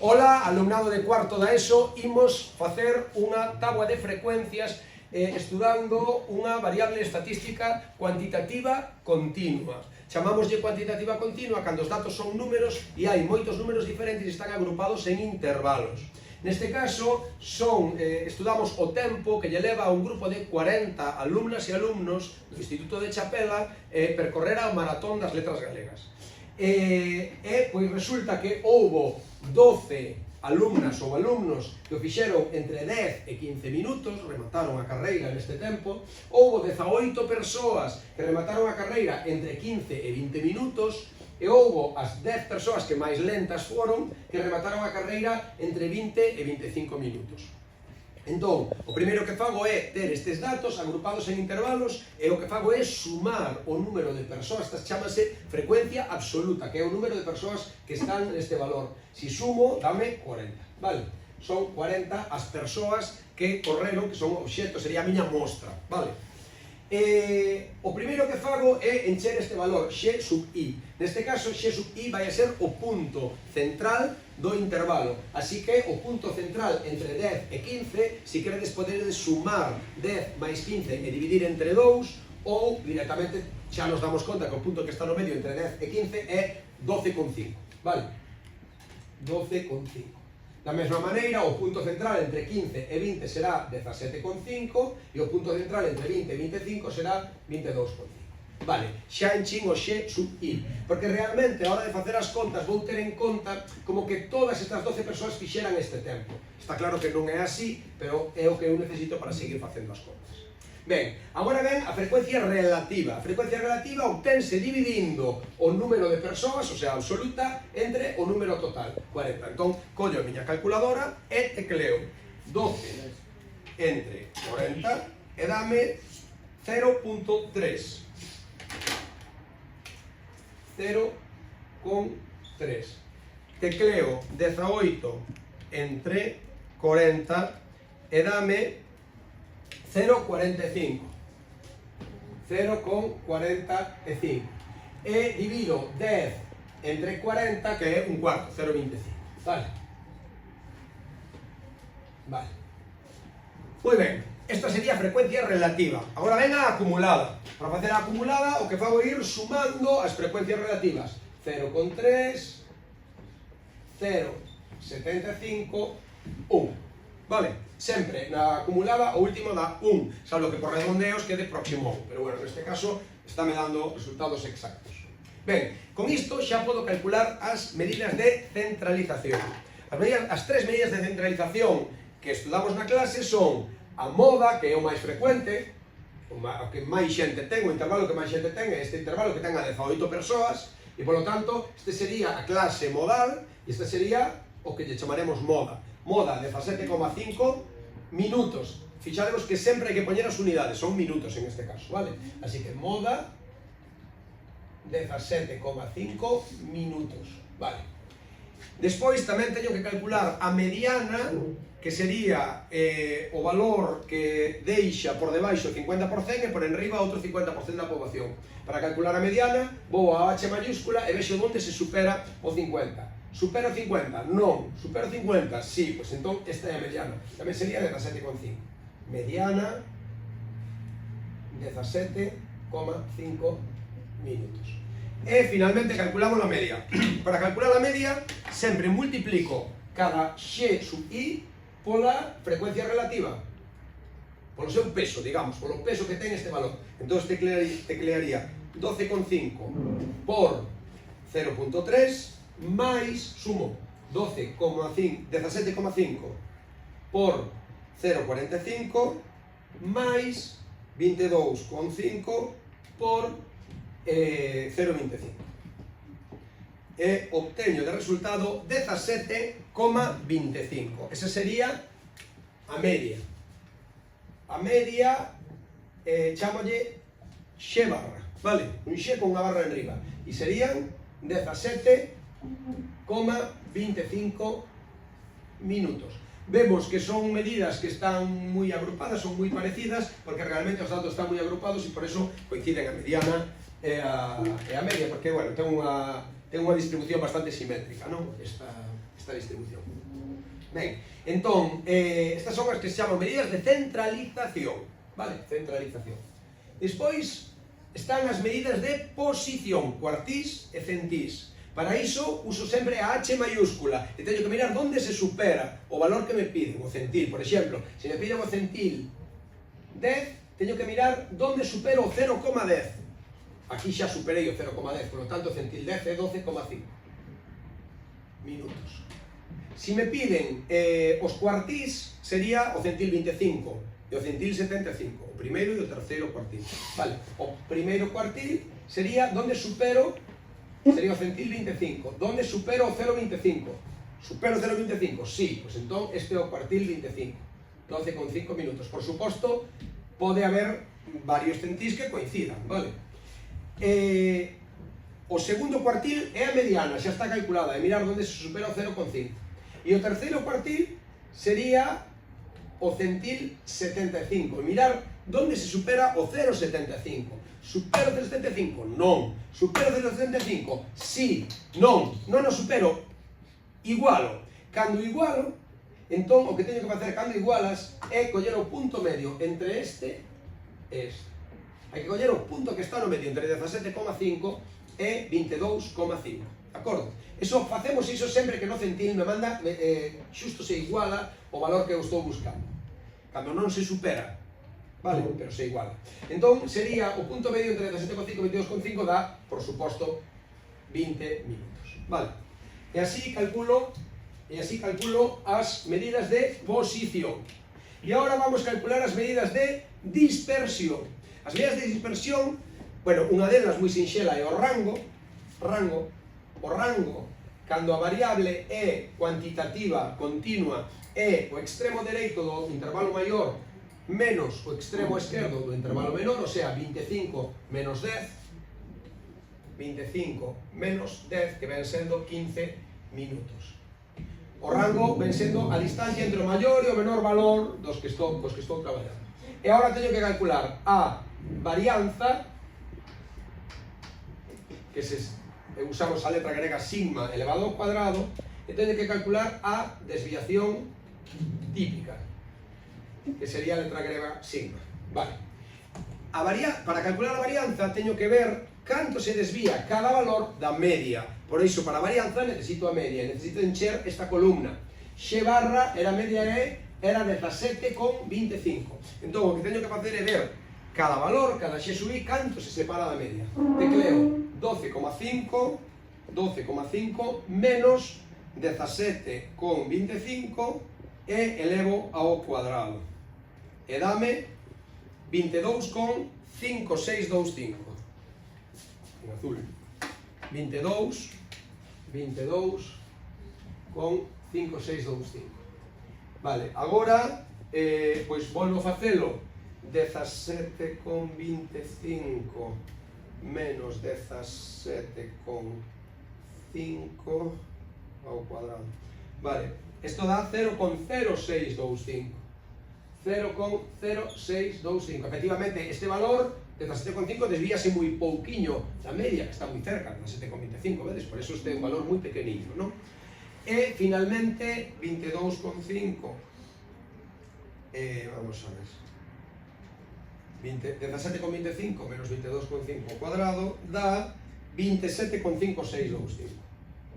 Ola, alumnado de cuarto da ESO, imos facer unha táboa de frecuencias estudando unha variable estatística cuantitativa continua. Chamámoslle cuantitativa continua cando os datos son números e hai moitos números diferentes e están agrupados en intervalos. Neste caso, estudamos o tempo que lle leva a un grupo de 40 alumnas e alumnos do Instituto de Chapela percorrer a maratón das letras galegas. Pois resulta que houbo 12 alumnas ou alumnos que o fixeron entre 10 e 15 minutos, remataron a carreira neste tempo. Houbo 18 persoas que remataron a carreira entre 15 e 20 minutos, e houbo as 10 persoas que máis lentas foron que remataron a carreira entre 20 e 25 minutos. Entón, o primeiro que fago é ter estes datos agrupados en intervalos e o que fago é sumar o número de persoas. Esta chamase frecuencia absoluta, que é o número de persoas que están neste valor. Si sumo, dame 40, vale? Son 40 as persoas que correron, que son obxectos, sería a miña mostra, vale? O primeiro que fago é encher este valor, x sub i. Neste caso, x sub i vai a ser o punto central do intervalo. Así que o punto central entre 10 e 15, se queredes podedes sumar 10 máis 15 e dividir entre 2, ou directamente xa nos damos conta que o punto que está no medio entre 10 e 15 é 12,5. Vale? 12,5. Da mesma maneira, o punto central entre 15 e 20 será 17,5 e o punto central entre 20 e 25 será 22,5. Vale, xa enchín o x sub i, porque realmente a hora de facer as contas vou ter en conta como que todas estas 12 persoas fixeran este tempo. Está claro que non é así, pero é o que eu necesito para seguir facendo as contas. Ben, agora ven a frecuencia relativa. A frecuencia relativa obtense dividindo o número de persoas, o sea, absoluta, entre o número total, 40. Entón, collo a miña calculadora e tecleo 12 entre 40 e dame 0,3. 0,3. Tecleo 18 entre 40 e dame 0,45. 0,45. E divido 10 entre 40, que é un cuarto, 0,25. Vale. Vale. Moi ben. Esta sería a frecuencia relativa. Agora ven a acumulada. Para facer a acumulada, o que fago é ir sumando as frecuencias relativas. 0,3, 0,75, 1. Vale? Sempre na acumulada o último dá 1, salvo que por redondeos quede próximo a 1. Pero bueno, neste caso está me dando resultados exactos. Ben, con isto xa podo calcular as medidas de centralización. As tres medidas de centralización que estudamos na clase son a moda, que é o máis frecuente, o que máis xente ten, o intervalo que máis xente ten é este intervalo que ten a 18 persoas, e polo tanto, este sería a clase modal, e este sería o que lle chamaremos moda. Moda, 17,5 minutos. Fixademos que sempre hai que poñer as unidades, son minutos en este caso, vale? Así que moda, 17,5 minutos, vale? Despois tamén teño que calcular a mediana, que sería o valor que deixa por debaixo o 50% e por enriba outro 50% da poboación. Para calcular a mediana, vou a H mayúscula e vexo onde se supera o 50. Supera o 50? Non. Supera o 50? Sí, pois entón esta é a mediana. Tamén sería 17,5. Mediana, 17,5 minutos. E finalmente calculamos a media. Para calcular a media, sempre multiplico cada x sub i pola frecuencia relativa, polo seu peso, digamos, polo peso que ten este valor. Entón teclearía 12,5 por 0,3 máis, sumo, 17,5 por 0,45 máis 22,5 por 0,25. E obteño de resultado 17,25. Esa sería a media. A media chámolle x barra, vale? Un x con unha barra en riba. E serían 17,25 minutos. Vemos que son medidas que están moi agrupadas, son moi parecidas, porque realmente os datos están moi agrupados e por eso coinciden a mediana e a media, porque, bueno, ten unha distribución bastante simétrica, non? Esta esta distribución. Ben, entón, estas son as que se chaman medidas de centralización, vale? Centralización. Despois están as medidas de posición, cuartís e centís. Para iso uso sempre a H mayúscula e teño que mirar onde se supera o valor que me piden, o centil. Por exemplo, se me piden o centil 10, teño que mirar onde supero o 0,10. Aquí xa superei o 0,10, por lo tanto o centil 10 é 12,5 minutos. Se me piden os cuartís, sería o centil 25 e o centil 75, o primeiro e o terceiro cuartil. Vale, o primeiro cuartil sería onde supero, sería o centil 25. Onde supero o 0,25? Supero o 0,25? Sí, pois entón este é o cuartil 25. 12,5 minutos. Por suposto, pode haber varios centís que coincidan, vale? O segundo cuartil é a mediana, xa está calculada, é mirar onde se supera o 0,5. E o terceiro cuartil sería o centil 75, mirar onde se supera o 0,75. Supero o 0,75? Non. Supero o 0,75? Sí. Non. Non o supero. Igualo. Cando igualo, entón o que teño que facer cando igualas é coller o punto medio entre este e este. Hai que coller o punto que está no medio entre 17,5 e 22,5. De acordo? Eso, facemos iso sempre que no centil me manda xusto se iguala o valor que eu estou buscando. Cando non se supera, vale? Pero se iguala. Entón, sería o punto medio entre 17,5 e 22,5 dá, por suposto, 20 minutos. Vale? E así calculo as medidas de posición. E agora vamos a calcular as medidas de dispersión. As medidas de dispersión, bueno, unha delas moi sinxela é o rango. O rango, cando a variable é cuantitativa, continua, é o extremo dereito do intervalo maior menos o extremo esquerdo do intervalo menor, o sea, 25 menos 10, 25 menos 10, que ven sendo 15 minutos. O rango ven sendo a distancia entre o maior e o menor valor dos que estou traballando. E agora teño que calcular a varianza, que usamos a letra grega sigma elevado ao cuadrado, e teño que calcular a desviación típica, que sería a letra grega sigma. Vale. Para calcular a varianza teño que ver canto se desvía cada valor da media. Por iso, para a varianza necesito a media, necesito encher esta columna. X barra, era media era 17,25. Entón, o que teño que facer é ver cada valor, cada X sub I, canto se separa da media. Tecleo 12,5 menos 17,25 e elevo ao cuadrado. E dame 22,5625. En azul. 22,5625. Vale, agora, pois volvo a facelo. 17,25 menos 17,5 ao cuadrado. Vale, isto dá 0,0625. 0,0625. Efectivamente, este valor, 17,5, desvíase moi pouquiño da media, que está moi cerca, 17,25, vedes? Por eso este é un valor moi pequeniño, non? E, finalmente, 22,5. Vamos a ver. 17,25 menos 22,5 ao cuadrado dá 27,5625.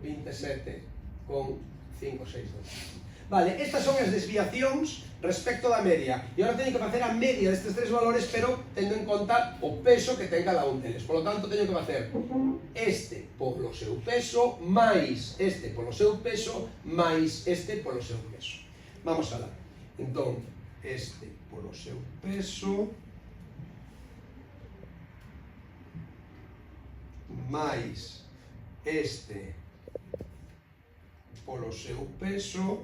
27,562. Vale, estas son as desviacións respecto da media. E agora teño que facer a media destes tres valores, pero tendo en conta o peso que ten cada un deles. Por lo tanto, teño que facer este polo seu peso, máis este polo seu peso, máis este polo seu peso. Vamos alá. Entón, este polo seu peso, máis este polo seu peso,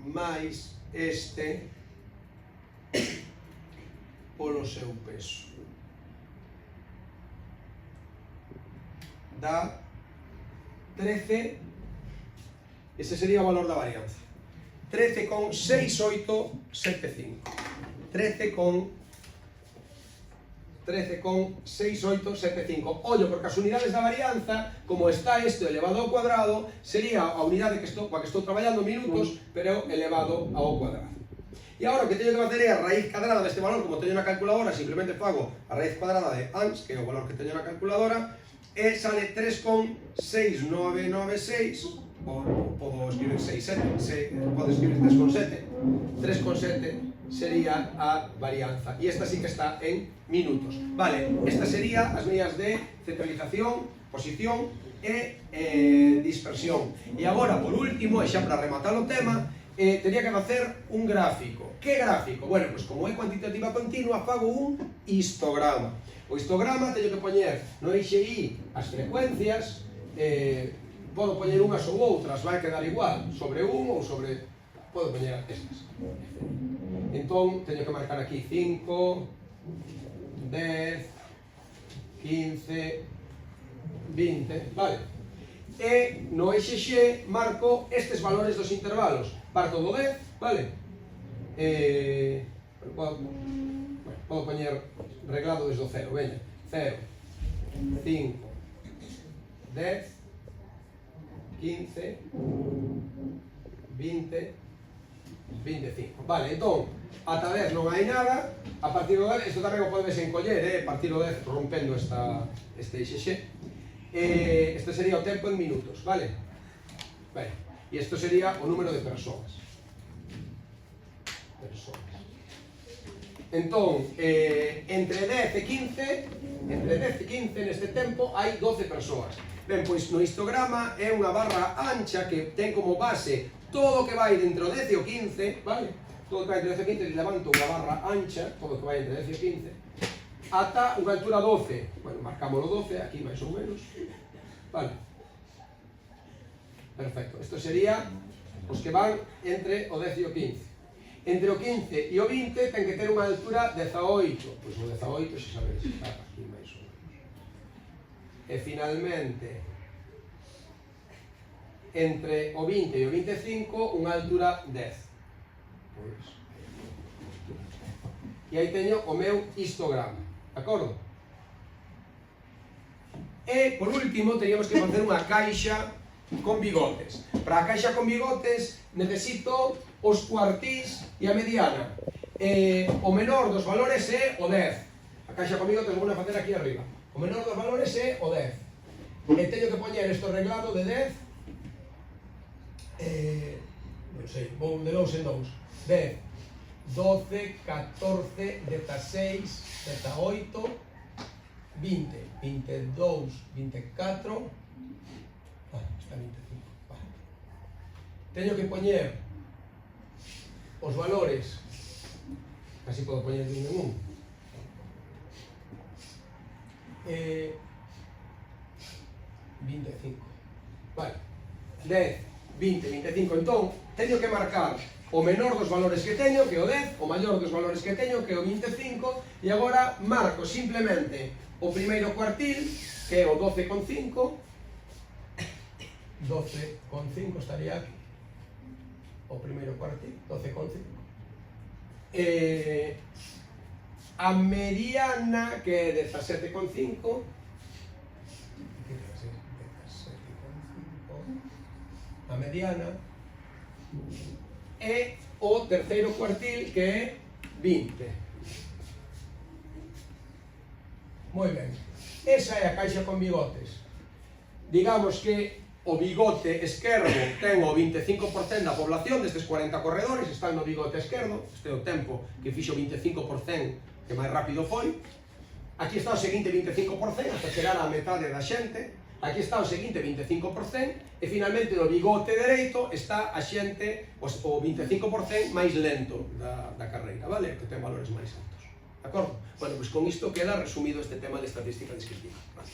máis este polo seu peso. Dá 13, ese sería o valor da varianza. 13,6875. 13,6875. 13,6875. Ollo, porque as unidades da varianza, como está isto elevado ao cuadrado, sería a unidade coa que estou traballando minutos, pero elevado ao cuadrado. E agora o que teño que facer é a raíz cadrada deste valor, como teño na calculadora, simplemente fago a raíz cuadrada de ans, que é o valor que teño na calculadora, e sale 3,6996, podo escribir 6,7, podo escribir 3,7. 3,7 sería a varianza. E esta sí que está en minutos. Vale, esta sería as medidas de centralización, posición e dispersión. E agora, por último, e xa para rematar o tema, tenía que facer un gráfico. Que gráfico? Bueno, pois como é cuantitativa continua, fago un histograma. O histograma teño que poñer no eixe Y as frecuencias, podo poñer unhas ou outras, vai quedar igual, sobre un ou sobre... podo poñer estas. Entón, teño que marcar aquí 5, 10, 15, 20, vale. E no eixe X marco estes valores dos intervalos. Parto do 10, vale? Podo poñer reglado desde o 0, veña. 0, 5, 10, 15, 20, 25. Vale, entón, ata 10 non hai nada, a partir do 10, isto tamén o podes encoller, a partir do 10 rompendo este IXX. Este sería o tempo en minutos, vale? Vale, e isto sería o número de persoas. Entón, entre 10 e 15 neste tempo hai 12 persoas. Ben, pois no histograma é unha barra ancha que ten como base todo o que vai entre o 10 e o 15, vale? Todo o que vai entre o 10 e o 15, levanto unha barra ancha, todo o que vai entre o 10 e o 15, ata unha altura 12. Bueno, marcámoslo 12, aquí máis ou menos. Vale. Perfecto. Isto sería os que van entre o 10 e o 15. Entre o 15 e o 20 ten que ter unha altura 18. Pois o 18 xa sabedes que está aquí máis ou menos. E finalmente, entre o 20 e o 25, unha altura 10. Pois. E aí teño o meu histograma, de acordo? E, por último, teríamos que facer unha caixa con bigotes. Para a caixa con bigotes necesito os cuartís e a mediana. O menor dos valores é o 10. A caixa con bigotes vou a facer aquí arriba. O menor dos valores é o 10. E teño que poñer isto reglado de 10. Non sei, vou de dous en dous. 10, 12, 14, 16, 18, 20, 22, 24, vale, está 25, vale. Teño que poñer os valores, así podo poñer de un en un. 25, vale, 10, 20, 25, entón, teño que marcar o menor dos valores que teño, que é o 10, o maior dos valores que teño, que é o 25, e agora marco simplemente o primeiro cuartil, que é o 12,5, 12,5 estaría aquí, o primeiro cuartil, 12,5. A mediana, que é 17,5, a mediana, e o terceiro cuartil, que é 20. Moi ben. Esa é a caixa con bigotes. Digamos que o bigote esquerdo ten o 25% da población destes 40 corredores, están no bigote esquerdo, este é o tempo que fixo 25% que máis rápido foi. Aquí está o seguinte 25% hasta chegar á metade da xente. Aquí está o seguinte 25% e finalmente no bigote dereito está a xente, o 25% máis lento da carreira, vale? Que ten valores máis altos, de acordo? Bueno, pois con isto queda resumido este tema de estatística descriptiva. Vale.